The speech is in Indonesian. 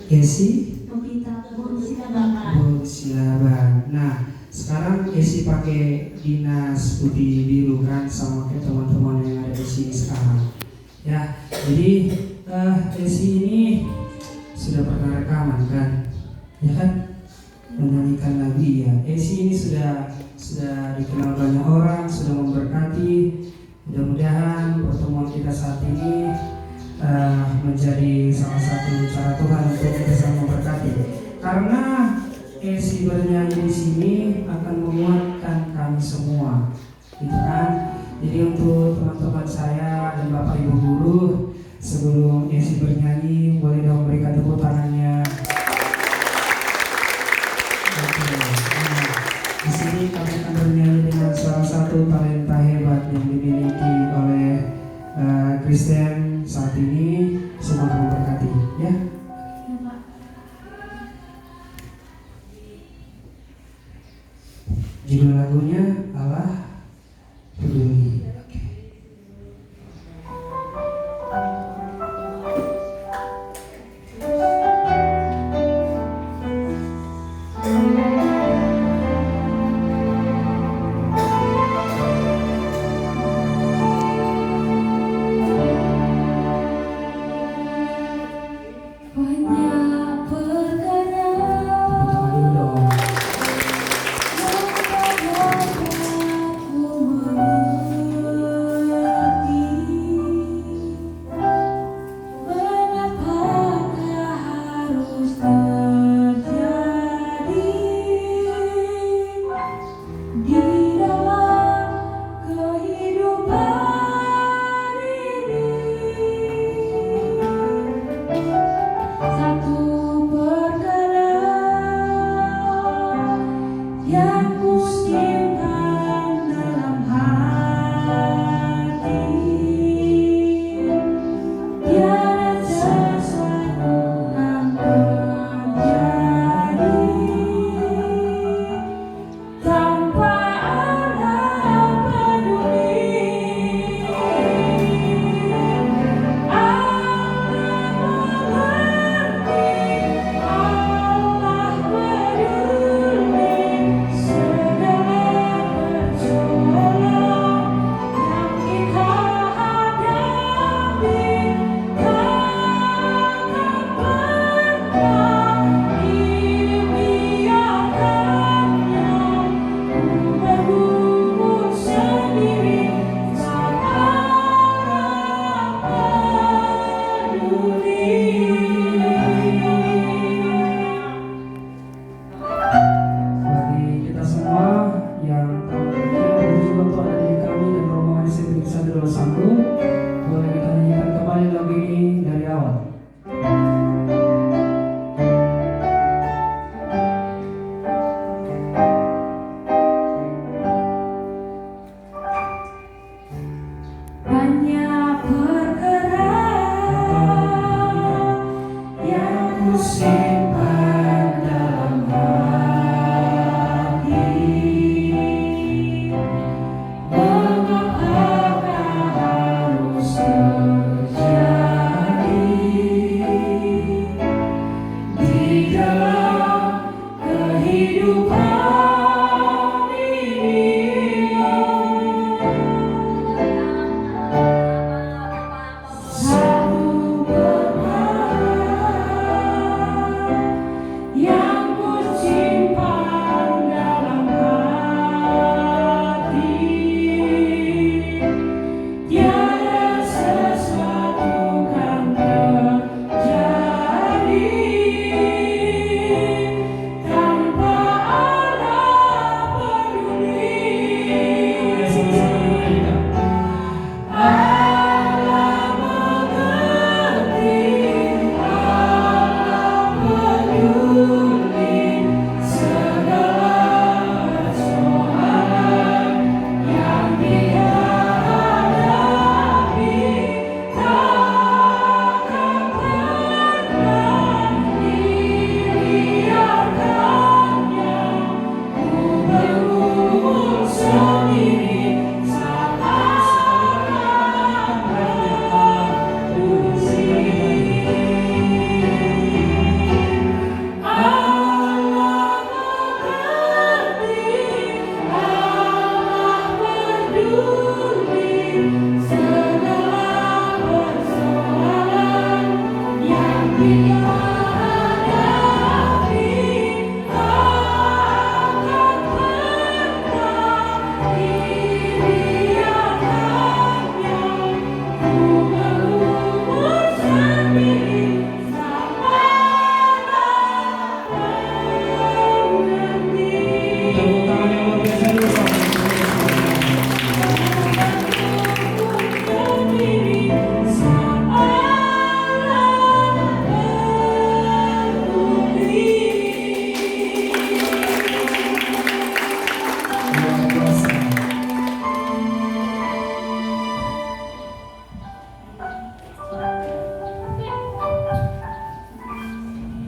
Esi Bapak. Silaban. Nah, sekarang Esi pakai dinas putih biru kan sama kayak teman-teman yang ada di sini sekarang. Ya, jadi Esi ini sudah pernah rekaman kan, ya kan, menyanyikan lagu ya. Esi ini sudah dikenal banyak orang, sudah memberkati. Mudah-mudahan pertemuan kita saat ini menjadi salah satu cara Tuhan untuk kita saling memberkati. Karena Esi bernyanyi di sini akan menguatkan kami semua, gitu kan? Jadi untuk teman-teman saya dan Bapak Ibu guru, sebelum Esi bernyanyi, boleh dong berikan tepuk tangannya. Oke. Nah, di sini kami akan bernyanyi dengan salah satu talenta hebat yang dimiliki oleh Kristen saat ini. Semoga memberkati, ya. Judul lagunya Allah